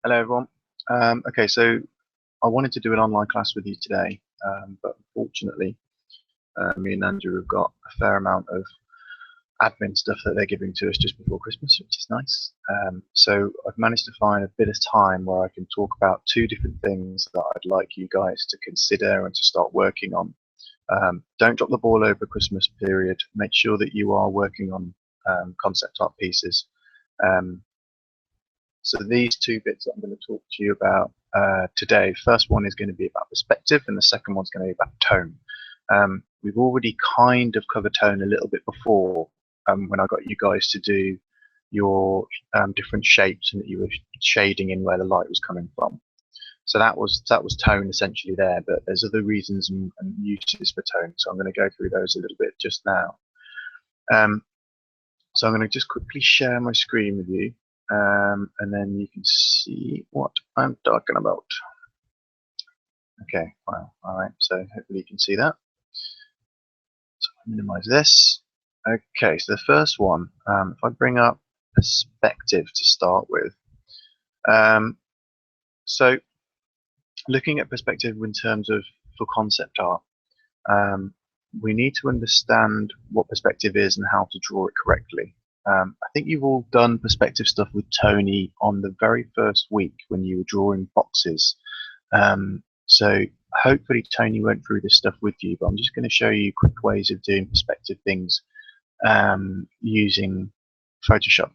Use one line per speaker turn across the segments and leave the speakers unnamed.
Hello everyone. Okay, so I wanted to do an online class with you today, but unfortunately, me and Andrew have got a fair amount of admin stuff that they're giving to us just before Christmas, which is nice. So I've managed to find a bit of time where I can talk about two different things that I'd like you guys to consider and to start working on. Don't drop the ball over Christmas period. Make sure that you are working on concept art pieces. So these two bits that I'm going to talk to you about today, first one is going to be about perspective and the second one's going to be about tone. We've already kind of covered tone a little bit before when I got you guys to do your different shapes and that you were shading in where the light was coming from. So that was tone essentially there, but there's other reasons and uses for tone. So I'm going to go through those a little bit just now. So I'm going to just quickly share my screen with you. And then you can see what I'm talking about. Okay, wow, all right, so hopefully you can see that. So I'll minimize this. Okay, so the first one, if I bring up perspective to start with. So looking at perspective in terms of for concept art, we need to understand what perspective is and how to draw it correctly. I think you've all done perspective stuff with Tony on the very first week when you were drawing boxes. So hopefully Tony went through this stuff with you, but I'm just going to show you quick ways of doing perspective things using Photoshop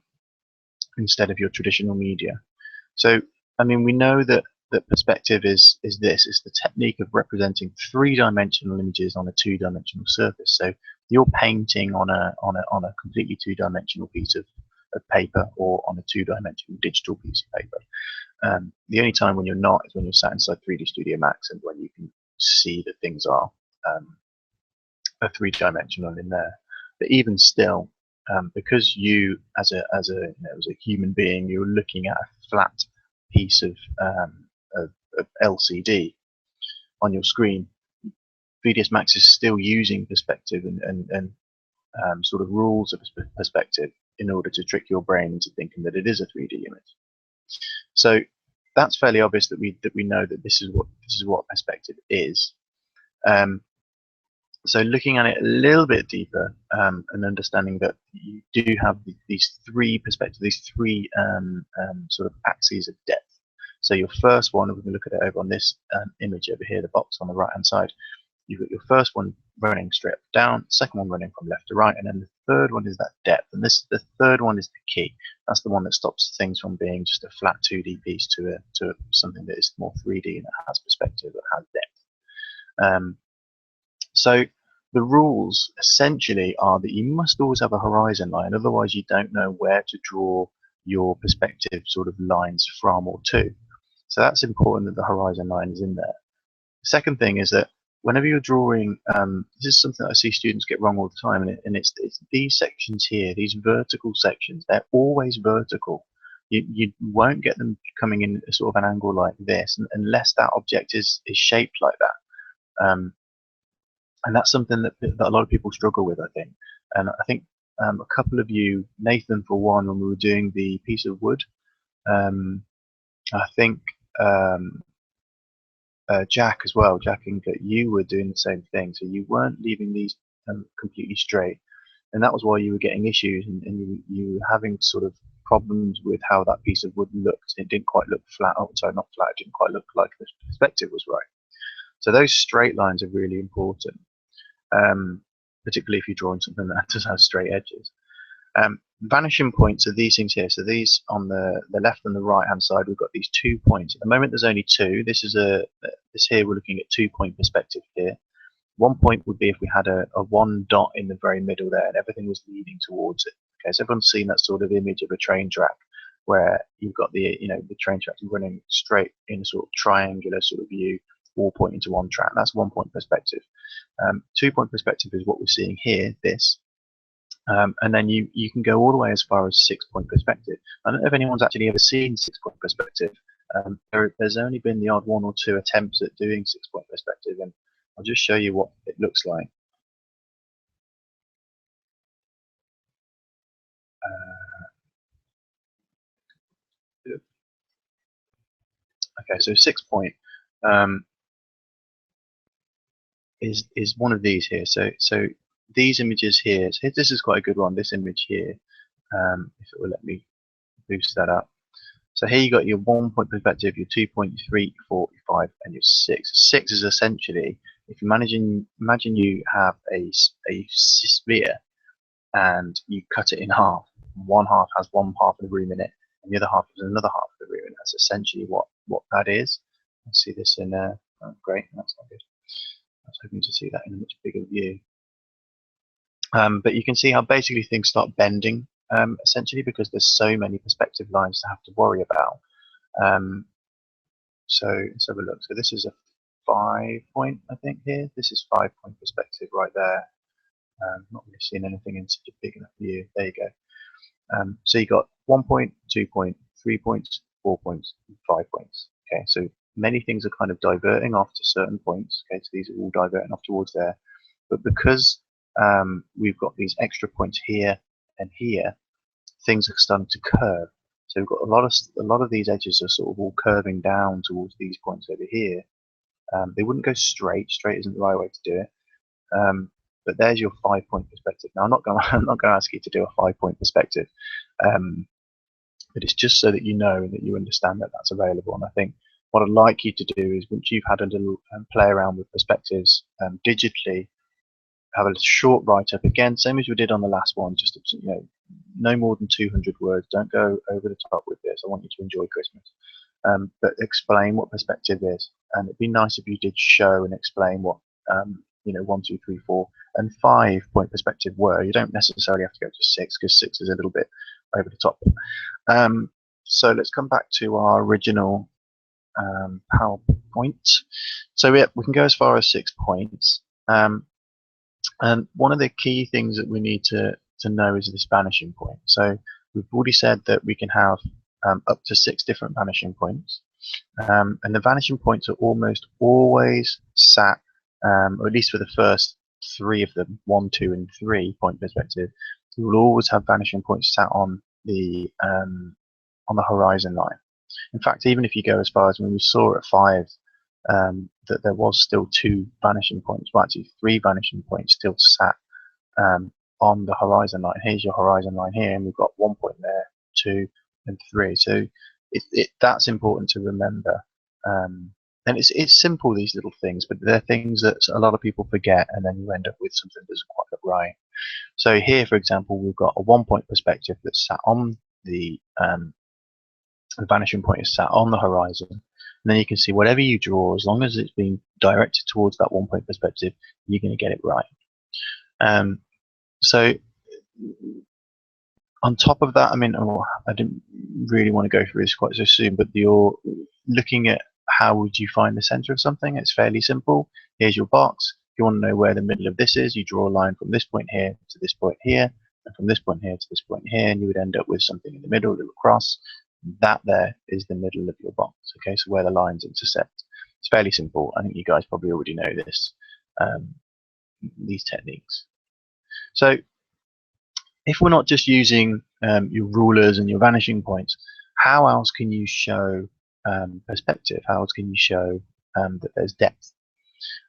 instead of your traditional media. So, I mean, we know that perspective is this. It's the technique of representing three-dimensional images on a two-dimensional surface. So you're painting on a completely two-dimensional piece of paper or on a two-dimensional digital piece of paper. The only time when you're not is when you're sat inside 3D Studio Max and when you can see that things are three-dimensional in there. But even still, because you as a human being, you're looking at a flat piece of LCD on your screen, 3ds Max is still using perspective and sort of rules of perspective in order to trick your brain into thinking that it is a 3D image. So that's fairly obvious that we know that this is what perspective is. So looking at it a little bit deeper and understanding that you do have these three perspectives, these three sort of axes of depth. So your first one, we're going to look at it over on this image over here, the box on the right hand side. You've got your first one running straight up down, second one running from left to right, and then the third one is that depth. And the third one is the key. That's the one that stops things from being just a flat 2D piece to something that is more 3D and that has perspective, that has depth. So the rules essentially are that you must always have a horizon line, otherwise you don't know where to draw your perspective sort of lines from or to. So that's important that the horizon line is in there. The second thing is that whenever you're drawing, this is something that I see students get wrong all the time, and it's these sections here, these vertical sections, they're always vertical. You won't get them coming in a sort of an angle like this unless that object is shaped like that. And that's something that a lot of people struggle with, I think. And I think a couple of you, Nathan for one, when we were doing the piece of wood, I think Jack as well, Jack Inkett, you were doing the same thing. So you weren't leaving these completely straight. And that was why you were getting issues and you were having sort of problems with how that piece of wood looked. It didn't quite look flat. Oh, sorry, not flat. It didn't quite look like the perspective was right. So those straight lines are really important, particularly if you're drawing something that does have straight edges. Vanishing points are these things here. So these on the left and the right hand side, we've got these 2 points. At the moment, there's only two. This here we're looking at 2-point perspective here. 1 point would be if we had a one dot in the very middle there, and everything was leading towards it. Okay, so everyone's seen that sort of image of a train track where you've got the train track running straight in a sort of triangular sort of view, all pointing to one track. That's 1 point perspective. 2-point perspective is what we're seeing here. This. And then you can go all the way as far as 6-point perspective. I don't know if anyone's actually ever seen 6-point perspective. There's only been the odd one or two attempts at doing 6-point perspective, and I'll just show you what it looks like. Okay, so 6-point is one of these here. So these images here. So this is quite a good one. This image here, if it will let me boost that up. So here you got your 1-point perspective, your 2-point, 3, 4, 5, and your 6. 6 is essentially, if you imagine you have a sphere and you cut it in half. One half has one half of the room in it, and the other half is another half of the room, and that's essentially what that is. I see this in oh, great, that's not good. I was hoping to see that in a much bigger view. But you can see how basically things start bending, essentially, because there's so many perspective lines to have to worry about. So let's have a look. So this is a 5-point, I think, here. This is 5-point perspective right there. Not really seeing anything in such a big enough view. There you go. So you got 1 point, 2 point, 3 points, 4 points, 5 points. Okay, so many things are kind of diverting off to certain points. Okay, so these are all diverting off towards there. But because we've got these extra points here and here, things are starting to curve. So we've got a lot of these edges are sort of all curving down towards these points over here. They wouldn't go straight. Straight isn't the right way to do it. But there's your 5-point perspective. Now I'm not going to ask you to do a 5-point perspective, but it's just so that you know and that you understand that that's available. And I think what I'd like you to do is, once you've had a little play around with perspectives digitally, have a short write-up again, same as we did on the last one. Just no more than 200 words. Don't go over the top with this. I want you to enjoy Christmas, but explain what perspective is. And it'd be nice if you did show and explain what 1, 2, 3, 4, and 5-point perspective were. You don't necessarily have to go to 6, because 6 is a little bit over the top. So let's come back to our original PowerPoint. So we can go as far as 6 points. And one of the key things that we need to know is this vanishing point. So we've already said that we can have up to 6 different vanishing points. And the vanishing points are almost always sat, or at least for the first 3 of them, 1, 2, and 3-point perspective, you will always have vanishing points sat on the horizon line. In fact, even if you go as far as when we saw at 5, that there was still 2 vanishing points, well, actually 3 vanishing points still sat on the horizon line. Here's your horizon line here, and we've got 1 point there, 2, and 3. So that's important to remember. And it's simple, these little things, but they're things that a lot of people forget, and then you end up with something that doesn't quite look right. So here, for example, we've got a 1-point perspective that's sat on the vanishing point is sat on the horizon. And then you can see whatever you draw, as long as it's being directed towards that 1-point perspective, you're going to get it right. So on top of that, I mean, I didn't really want to go through this quite so soon, but you're looking at how would you find the center of something. It's fairly simple. Here's your box. If you want to know where the middle of this is, you draw a line from this point here to this point here, and from this point here to this point here, and you would end up with something in the middle, a little cross. That there is the middle of your box. Okay, so where the lines intersect. It's fairly simple. I think you guys probably already know this, these techniques. So if we're not just using your rulers and your vanishing points, how else can you show perspective? How else can you show that there's depth?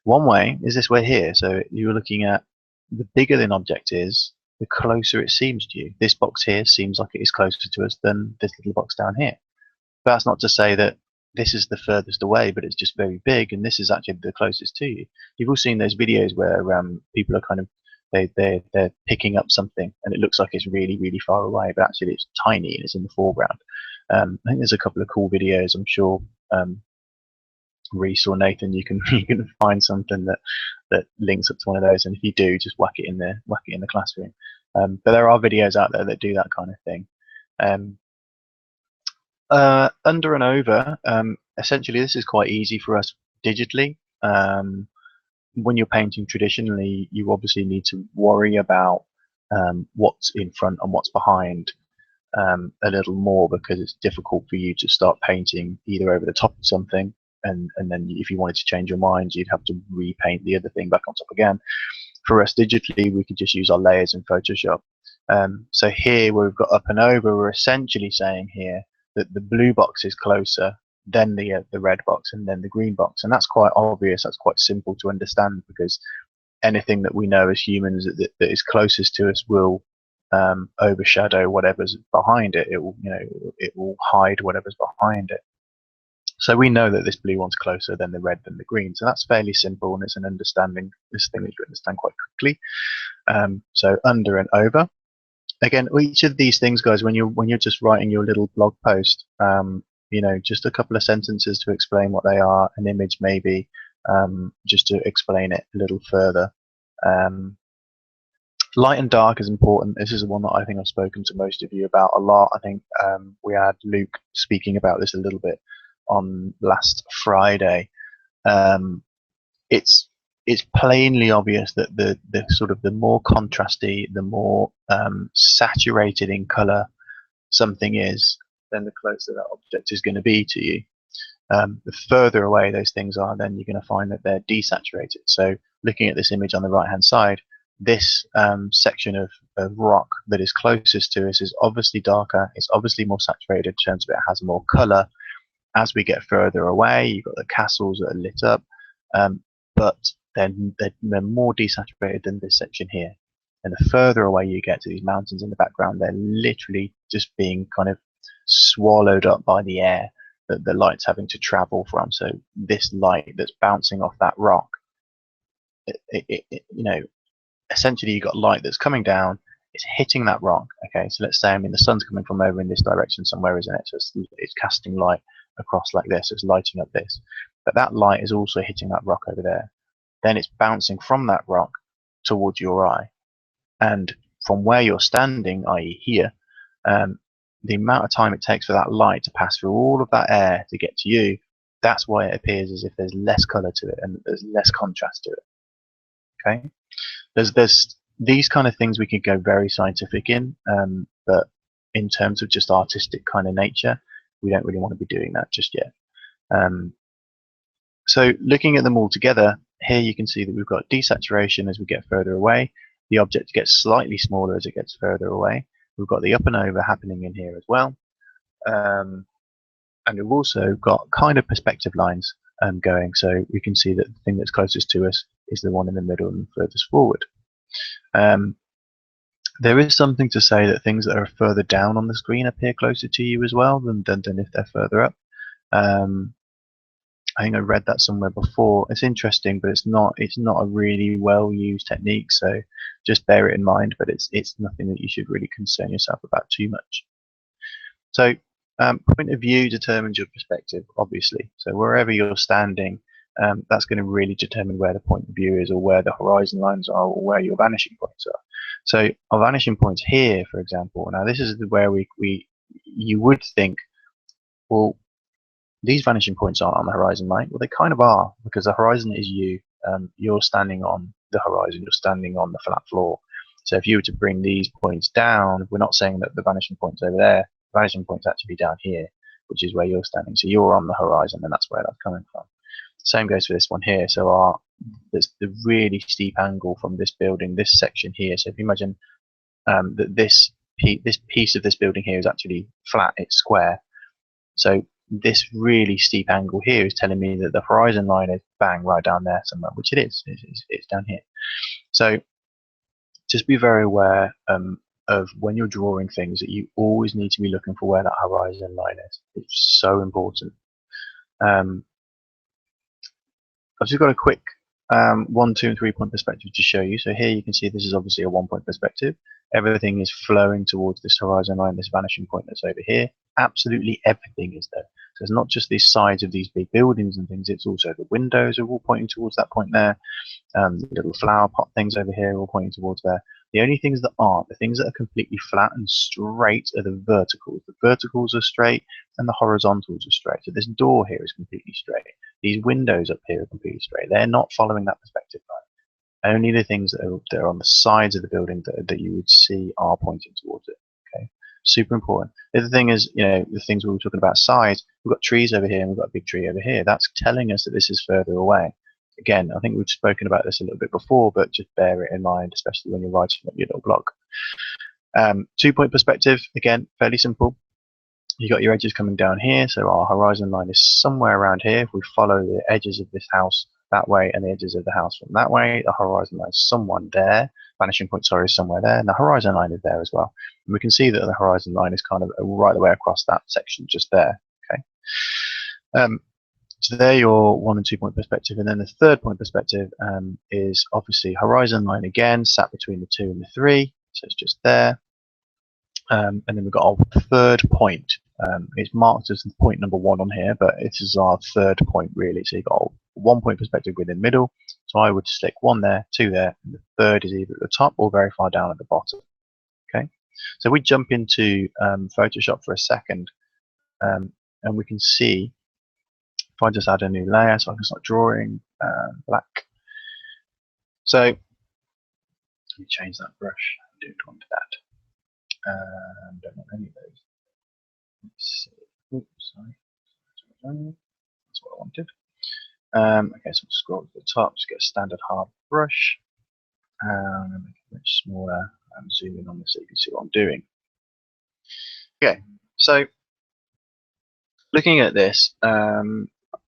One way is this way here. So you're looking at the bigger an object is, the closer it seems to you. This box here seems like it is closer to us than this little box down here. But that's not to say that this is the furthest away, but it's just very big, and this is actually the closest to you. You've all seen those videos where people are kind of they're picking up something, and it looks like it's really, really far away, but actually it's tiny and it's in the foreground. I think there's a couple of cool videos. I'm sure Reese or Nathan, you can find something that links up to one of those, and if you do, just whack it in the classroom. But there are videos out there that do that kind of thing. Under and over, essentially this is quite easy for us digitally. When you're painting traditionally, you obviously need to worry about what's in front and what's behind a little more, because it's difficult for you to start painting either over the top of something, and then if you wanted to change your mind, you'd have to repaint the other thing back on top again. For us digitally, we could just use our layers in Photoshop. So here, where we've got up and over, we're essentially saying here that the blue box is closer then the red box, and then the green box. And that's quite obvious. That's quite simple to understand, because anything that we know as humans that is closest to us will overshadow whatever's behind it. It will, it will hide whatever's behind it. So we know that this blue one's closer than the red than the green. So that's fairly simple, and it's an understanding. This thing that you understand quite quickly. So under and over. Again, each of these things, guys, when you're just writing your little blog post, just a couple of sentences to explain what they are, an image maybe, just to explain it a little further. Light and dark is important. This is the one that I think I've spoken to most of you about a lot. I think we had Luke speaking about this a little bit on last Friday. It's plainly obvious that the sort of the more contrasty, the more saturated in color something is, then the closer that object is going to be to you. The further away those things are, then you're going to find that they're desaturated. So looking at this image on the right hand side, this section of rock that is closest to us is obviously darker, it's obviously more saturated in terms of it has more color. As we get further away, you've got the castles that are lit up, but then they're more desaturated than this section here. And the further away you get to these mountains in the background, they're literally just being kind of swallowed up by the air that the light's having to travel from. So this light that's bouncing off that rock, essentially you've got light that's coming down, it's hitting that rock. Okay, so let's say, the sun's coming from over in this direction somewhere, isn't it? So it's casting light across like this, it's lighting up this. But that light is also hitting that rock over there. Then it's bouncing from that rock towards your eye. And from where you're standing, i.e. here, the amount of time it takes for that light to pass through all of that air to get to you, that's why it appears as if there's less color to it and there's less contrast to it. Okay, there's these kind of things we could go very scientific in, but in terms of just artistic kind of nature, we don't really want to be doing that just yet. So looking at them all together, here you can see that we've got desaturation as we get further away. The object gets slightly smaller as it gets further away. We've got the up and over happening in here as well. And we've also got kind of perspective lines going, so we can see that the thing that's closest to us is the one in the middle and furthest forward. There is something to say that things that are further down on the screen appear closer to you as well than if they're further up. I think I read that somewhere before. It's interesting, but it's not a really well used technique, so just bear it in mind, but it's nothing that you should really concern yourself about too much. So point of view determines your perspective, obviously. So wherever you're standing, that's going to really determine where the point of view is, or where the horizon lines are, or where your vanishing points are. So our vanishing points here, for example, now this is where you would think, well, these vanishing points aren't on the horizon line. Well, they kind of are, because the horizon is you. You're standing on the horizon, you're standing on the flat floor. So if you were to bring these points down, we're not saying that the vanishing point's over there. The vanishing point's actually down here, which is where you're standing. So you're on the horizon, and that's where that's coming from. Same goes for this one here. So there's the really steep angle from this building, this section here. So if you imagine that this piece of this building here is actually flat, it's square. So this really steep angle here is telling me that the horizon line is bang right down there somewhere, which it is. It's down here. So just be very aware of when you're drawing things that you always need to be looking for where that horizon line is. It's so important. I've just got a quick 1, 2, and 3 point perspective to show you. So here you can see this is obviously a 1 point perspective. Everything is flowing towards this horizon line, this vanishing point that's over here. Absolutely everything is there. So it's not just these sides of these big buildings and things, it's also the windows are all pointing towards that point there. The little flower pot things over here are all pointing towards there. The only things that aren't, the things that are completely flat and straight, are the verticals. The verticals are straight and the horizontals are straight. So this door here is completely straight. These windows up here are completely straight. They're not following that perspective line. Only the things that are on the sides of the building that you would see are pointing towards it. Okay, super important. The other thing is, the things we were talking about size. We've got trees over here and we've got a big tree over here. That's telling us that this is further away. Again, I think we've spoken about this a little bit before, but just bear it in mind, especially when you're writing up your little blog. 2 point perspective, again, fairly simple. You got your edges coming down here, so our horizon line is somewhere around here. If we follow the edges of this house that way and the edges of the house from that way, the horizon line is somewhere there. Vanishing point, sorry, is somewhere there, and the horizon line is there as well. And we can see that the horizon line is kind of right the way across that section just there. Okay. So there your 1 and 2 point perspective, and then the 3rd point perspective is obviously horizon line again, sat between the 2 and the 3, so it's just there. And then we've got our 3rd point. It's marked as point number 1 on here, but this is our 3rd point really. So you've got a 1 point perspective within the middle. So I would stick 1 there, 2 there, and the 3rd is either at the top or very far down at the bottom. Okay. So we jump into Photoshop for a second, and we can see if I just add a new layer, so I can start drawing black. So let me change that brush. I don't want that. Don't want any of those. Let's see. Oops, sorry. That's what I wanted. Okay, so I'll scroll to the top, just get a standard hard brush. And make it much smaller and zoom in on this so you can see what I'm doing. Okay, so looking at this,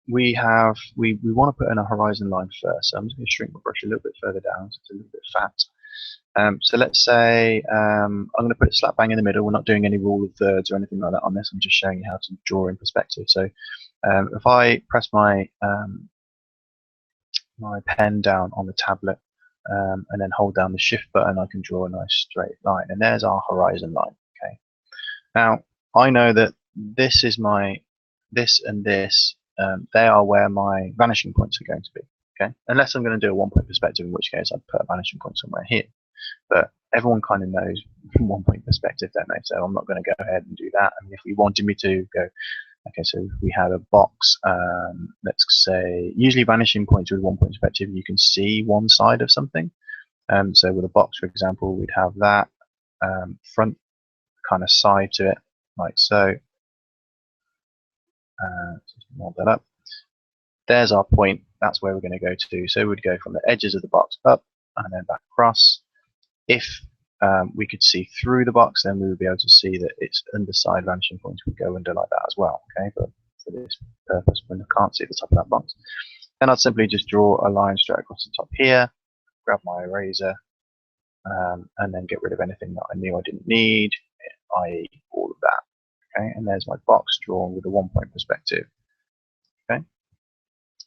we want to put in a horizon line first. So I'm just going to shrink my brush a little bit further down, so it's a little bit fat. So let's say I'm going to put it slap bang in the middle. We're not doing any rule of thirds or anything like that on this. I'm just showing you how to draw in perspective. So if I press my my pen down on the tablet and then hold down the shift button, I can draw a nice straight line. And there's our horizon line. Okay. Now I know that this is this and this. They are where my vanishing points are going to be. Okay. Unless I'm going to do a 1 point perspective, in which case I'd put a vanishing point somewhere here. But everyone kind of knows 1 point perspective, don't they? So I'm not going to go ahead and do that. I mean, if we wanted me to go, okay, so if we had a box, let's say, usually vanishing points with 1 point perspective, you can see one side of something. So with a box, for example, we'd have that front kind of side to it, like so. Just mold that up. There's our point. That's where we're going to go to. So we'd go from the edges of the box up and then back across. If we could see through the box, then we would be able to see that its underside vanishing points would go under like that as well. Okay, but for this purpose, when I can't see the top of that box, then I'd simply just draw a line straight across the top here, grab my eraser, and then get rid of anything that I knew I didn't need, i.e. all of that. Okay, and there's my box drawn with a 1 point perspective. Okay,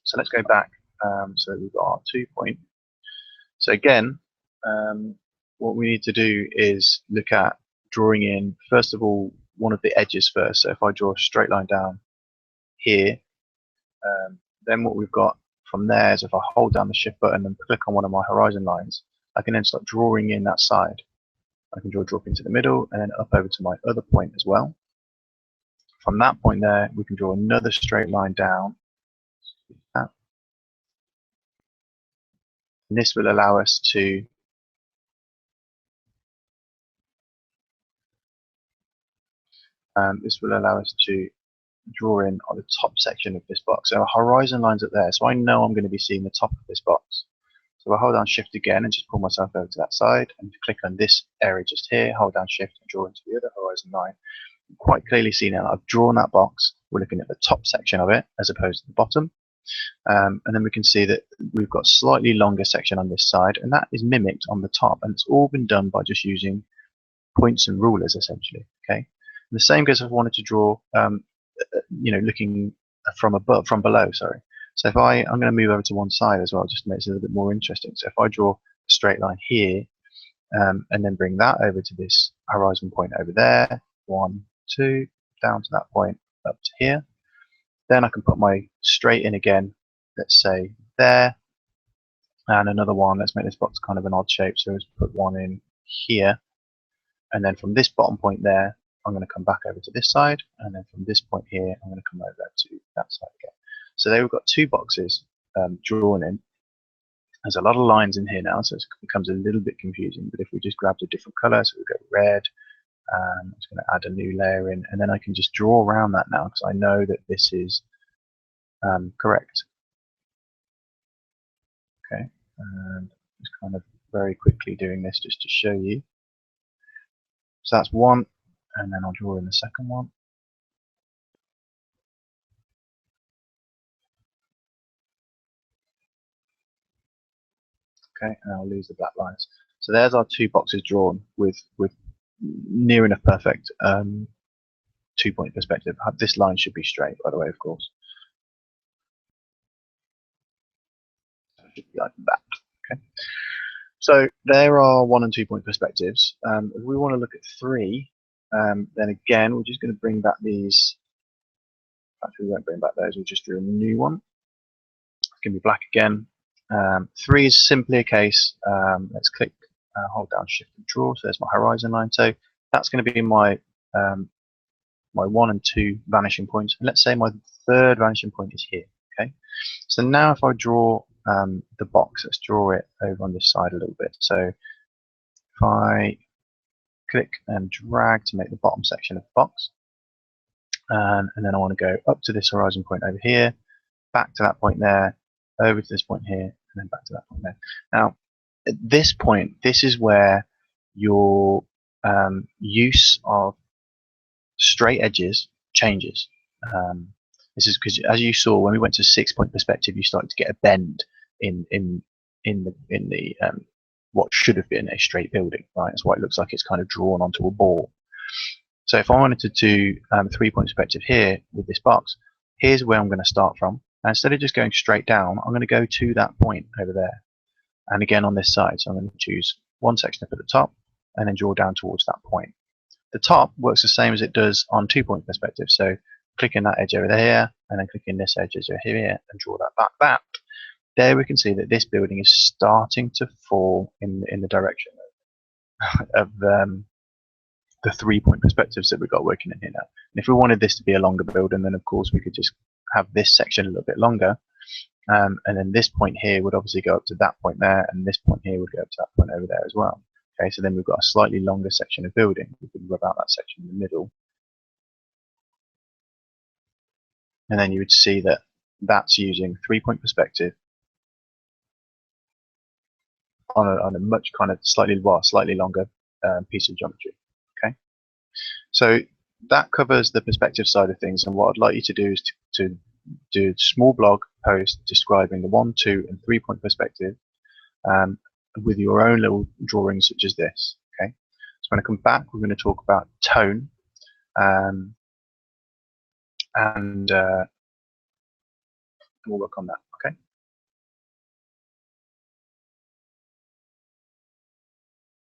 so let's go back. So we've got our 2 point. So again, what we need to do is look at drawing in, first of all, one of the edges first. So if I draw a straight line down here, then what we've got from there is if I hold down the shift button and click on one of my horizon lines, I can then start drawing in that side. I can drop into the middle and then up over to my other point as well. From that point there, we can draw another straight line down. And this will allow us to draw in on the top section of this box. So our horizon line's up there, so I know I'm going to be seeing the top of this box. So I hold down shift again and just pull myself over to that side and click on this area just here, hold down shift and draw into the other horizon line. You can quite clearly see now I've drawn that box. We're looking at the top section of it as opposed to the bottom. And then we can see that we've got slightly longer section on this side, and that is mimicked on the top, and it's all been done by just using points and rulers essentially. Okay, and the same goes if I wanted to draw looking from below, sorry. So if I'm going to move over to one side as well, just to make it a little bit more interesting. So if I draw a straight line here, and then bring that over to this horizon point over there, 1, 2, down to that point, up to here. Then I can put my straight in again, let's say there, and another one. Let's make this box kind of an odd shape, so let's put one in here. And then from this bottom point there, I'm going to come back over to this side, and then from this point here, I'm going to come over to that side again. So there we've got 2 boxes drawn in. There's a lot of lines in here now, so it becomes a little bit confusing. But if we just grabbed a different color, so we go red, I'm just going to add a new layer in, and then I can just draw around that now because I know that this is correct. Okay, and just kind of very quickly doing this just to show you. So that's one, and then I'll draw in the second one. Okay, and I'll lose the black lines. So there's our two boxes drawn with near enough perfect 2-point perspective. This line should be straight, by the way, of course. So it should be like that. Okay. So there are 1 and 2-point perspectives. If we want to look at 3, then again we're just going to bring back these. Actually, we won't bring back those. We'll just do a new one. It's going to be black again. 3 is simply a case. Let's click, hold down Shift and draw. So there's my horizon line. So that's going to be my my 1 and 2 vanishing points. And let's say my 3rd vanishing point is here. Okay. So now if I draw the box, let's draw it over on this side a little bit. So if I click and drag to make the bottom section of the box, and then I want to go up to this horizon point over here, back to that point there, over to this point here, and then back to that point there. Now, at this point, this is where your use of straight edges changes. This is because, as you saw, when we went to 6-point perspective, you started to get a bend in the what should have been a straight building, right? That's why it looks like it's kind of drawn onto a ball. So if I wanted to do 3-point perspective here with this box, here's where I'm going to start from. And instead of just going straight down, I'm going to go to that point over there. And again on this side, so I'm going to choose one section up at the top and then draw down towards that point. The top works the same as it does on 2-point perspective. So clicking that edge over there and then clicking this edge over here and draw that back. There we can see that this building is starting to fall in the direction of the 3-point perspectives that we've got working in here now. And if we wanted this to be a longer building, then of course we could just have this section a little bit longer. And then this point here would obviously go up to that point there, and this point here would go up to that point over there as well. Okay, so then we've got a slightly longer section of building. We could rub out that section in the middle. And then you would see that that's using 3-point perspective on a much kind of slightly longer piece of geometry. Okay, so that covers the perspective side of things, and what I'd like you to do is to do a small blog post describing the 1, 2, and 3-point perspective with your own little drawings such as this. Okay, so when I come back, we're going to talk about tone and we'll work on that.